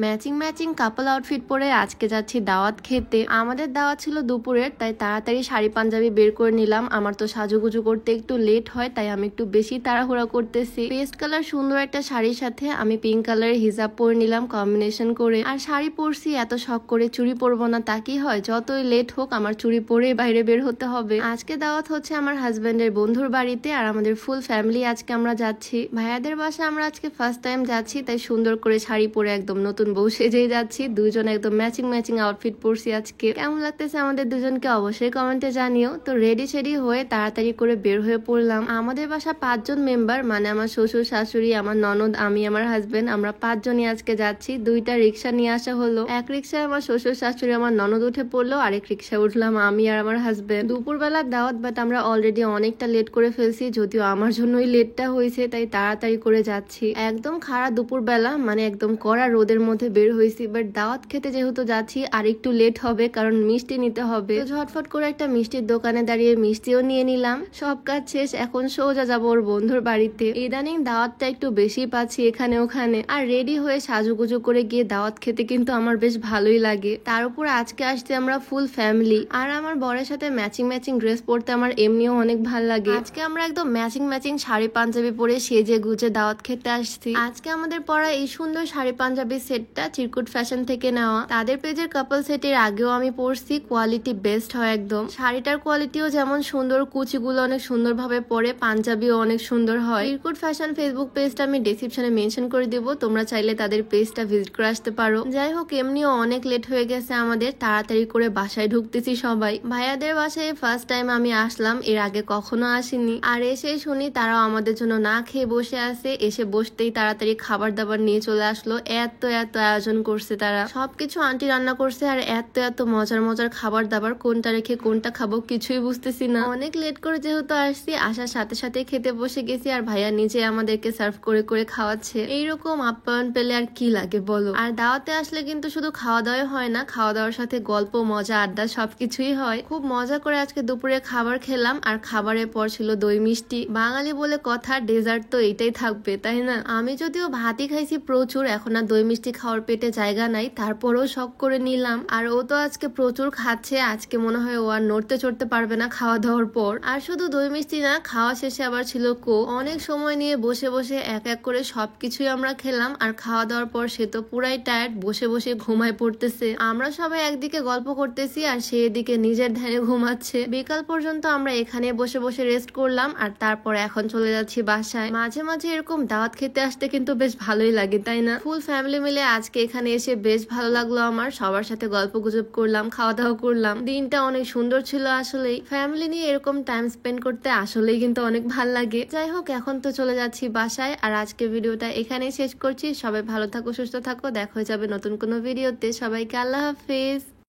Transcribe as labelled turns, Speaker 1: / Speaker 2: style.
Speaker 1: Matching matching কাপল outfit পরে আজকে যাচ্ছি দাওয়াত খেতে। আমাদের দাওয়াত ছিল দুপুরের, তাই তাড়াতাড়ি শাড়ি পাঞ্জাবি বের করে নিলাম। আমার তো সাজুগুজু করতে একটু লেট হয়, তাই আমি একটু বেশি তাড়াহুড়া করতেছি। পেস্ট কালার সুন্দর একটা শাড়ির সাথে আমি পিঙ্ক কালারের হিজাব পরে নিলাম কম্বিনেশন করে। আর শাড়ি পরছি এত শখ করে, চুড়ি পরবো না তা কি হয়? যতই লেট হোক আমার চুড়ি পরে বাইরে বের হতে হবে। আজকে দাওয়াত হচ্ছে আমার হাজবেন্ডের বন্ধুর বাড়িতে, আর আমাদের ফুল ফ্যামিলি আজকে আমরা যাচ্ছি। ভাইয়াদের বাসায় আমরা আজকে ফার্স্ট টাইম যাচ্ছি, তাই সুন্দর করে শাড়ি পরে একদম নতুন বউ সেজেই যাচ্ছি। দুইজন একদম ম্যাচিং ম্যাচিং আউটফিট পরছি আজকে। কেমন লাগতেছে আমাদের দুজনকে অবশ্যই কমেন্টে জানিও। তো রেডি সেডি হয়ে তাড়াতাড়ি করে বের হয়ে পড়লাম। আমাদের বাসা 5 জন মেম্বার, মানে আমার শ্বশুর শাশুড়ি, আমার ননদ, আমি, আমার হাজবেন্ড, আমরা 5 জনই আজকে যাচ্ছি। দুইটা রিক্সা নিয়ে আসা হলো। এক রিক্সায় আমার শ্বশুর শাশুড়ি আমার ননদ উঠে পড়লো, আরেক রিক্সায় উঠলাম আমি আর আমার হাজবেন্ড। দুপুরবেলার দাওয়াত, বাট আমরা অলরেডি অনেকটা লেট করে ফেলছি, যদিও আমার জন্যই লেটটা হয়েছে, তাই তাড়াতাড়ি করে যাচ্ছি। একদম খাড়া দুপুরবেলা, মানে একদম কড়া রোদের মধ্যে বের হয়েছি, বাট দাওয়াত খেতে যেহেতু যাচ্ছি আর একটু লেট হবে, কারণ মিষ্টি নিতে হবে। তো ঝটফট করে একটা মিষ্টির দোকানে দাঁড়িয়ে মিষ্টিও নিয়ে নিলাম। সব কাজ শেষ, এখন সোজা যাবো ওর বন্ধুর বাড়িতে। ইদানিং দাওয়াতটা একটু বেশি পাচ্ছি এখানে ওখানে, আর রেডি হয়ে সাজুগুজু করে গিয়ে দাওয়াত খেতে কিন্তু আমার বেশ ভালোই লাগে। তার উপর আজকে আসছে আমরা ফুল ফ্যামিলি, আর আমার বরের সাথে ম্যাচিং ম্যাচিং ড্রেস পরতে আমার এমনিও অনেক ভালো লাগে। আজকে আমরা একদম ম্যাচিং ম্যাচিং শাড়ি পাঞ্জাবি পরে সেজে গুজে দাওয়াত খেতে আসছি। আজকে আমাদের পরা এই সুন্দর শাড়ি পাঞ্জাবি সেটটা চিরকুট ফ্যাশন থেকে নেওয়া। তাদের পেজের কাপল সেটের আগেও আমি পরছি, কোয়ালিটি বেস্ট হয় একদম। শাড়িটার কোয়ালিটিও যেমন সুন্দর, কুচিগুলো অনেক সুন্দর ভাবে পরে, পাঞ্জাবিও অনেক সুন্দর হয়। চিরকুট ফ্যাশন ফেসবুক পেজটা আমি ডেসক্রিপশনে মেনশন করে দিব, তোমরা চাইলে তাদের পেজটা ভিজিট করে আসতে পারো। যাই হোক, এমনিও অনেক লেট হয়ে গেছে আমাদের, তাড়াতাড়ি করে বাসায় ঢুকতেছি সবাই। ভাইয়াদের বাসায় ফার্স্ট টাইম আমি আসলাম, এর আগে কখনো আসিনি। আর এসে শুনি তারাও আমাদের জন্য না খেয়ে বসে আছে। এসে বসতেই তাড়াতাড়ি খাবার দাবার নিয়ে চলে আসলো। এত এত আয়োজন করছে তারা, সবকিছু আন্টি রান্না করছে, আর এত এত মজার মজার খাবার দাবার, কোনটা রেখে কোনটা খাবো কিছুই বুঝতেছি না। অনেক লেট করে যেহেতু আসছি, আসার সাথে সাথে খেতে বসে গেছি, আর ভাইয়া নিজে আমাদেরকে সার্ভ করে করে খাওয়াচ্ছে। এইরকম আপ্যায়ন পেলে আর কি লাগে বলো। আর দাওয়াতে আসলে কিন্তু শুধু খাওয়া দাওয়াই হয় না, খাওয়া দাওয়ার সাথে গল্প, মজা, আড্ডা সবকিছুই হয়। খুব মজা করে আজকে দুপুরে খাবার খেলাম, আর খাবারের পর ছিল দই মিষ্টি। বাঙালি বলে কথা, ডেজার্ট তো এইটাই থাকবে, তাই না? আমি যদিও ভাতই খাইছি প্রচুর, এখন আর দই মিষ্টি খাওয়ার পেটে জায়গা নাই, তারপরেও শখ করে নিলাম। আর ও তো আজকে প্রচুর খাচ্ছে, আজকে মনে হয় ও আর নড়তে চড়তে পারবে না খাওয়া দাওয়ার পর। আর শুধু দই মিষ্টি না, খাওয়া শেষে আবার ছিল কোক। অনেক সময় নিয়ে বসে বসে এক এক করে সবকিছুই আমরা খেলাম, আর খাওয়া দাওয়ার পর সে তো পুরাই টায়ার্ড, বসে বসে ঘুমায় পড়তেছে। আমরা সবাই একদিকে গল্প করতেছি, আর সে এদিকে নিজের ধ্যানে ঘুমাচ্ছে। বিকাল পর্যন্ত আমরা এখানে বসে বসে রেস্ট করলাম, আর তারপর এখন চলে যাচ্ছি বাসায়। মাঝে মাঝে এরকম দাওয়াত খেতে আসতে কিন্তু বেশ ভালোই লাগে, তাই না? ফুল ফ্যামিলি মিলে আজকে এখানে এসে বেশ ভালো লাগলো আমার। সবার সাথে গল্প গুজব করলাম, খাওয়া দাওয়া করলাম। দিনটা অনেক সুন্দর ছিল আসলেই। ফ্যামিলি নিয়ে এরকম টাইম স্পেন্ড করতে আসলেই কিন্তু অনেক ভালো লাগে। যাই হোক, এখন তো চলে যাচ্ছি বাসায়, আর আজকে ভিডিওটা এখানেই শেষ করছি। সবাই ভালো থাকো, সুস্থ থাকো, দেখা হয়ে যাবে নতুন কোনো ভিডিওতে। সবাইকে আল্লাহ হাফেজ।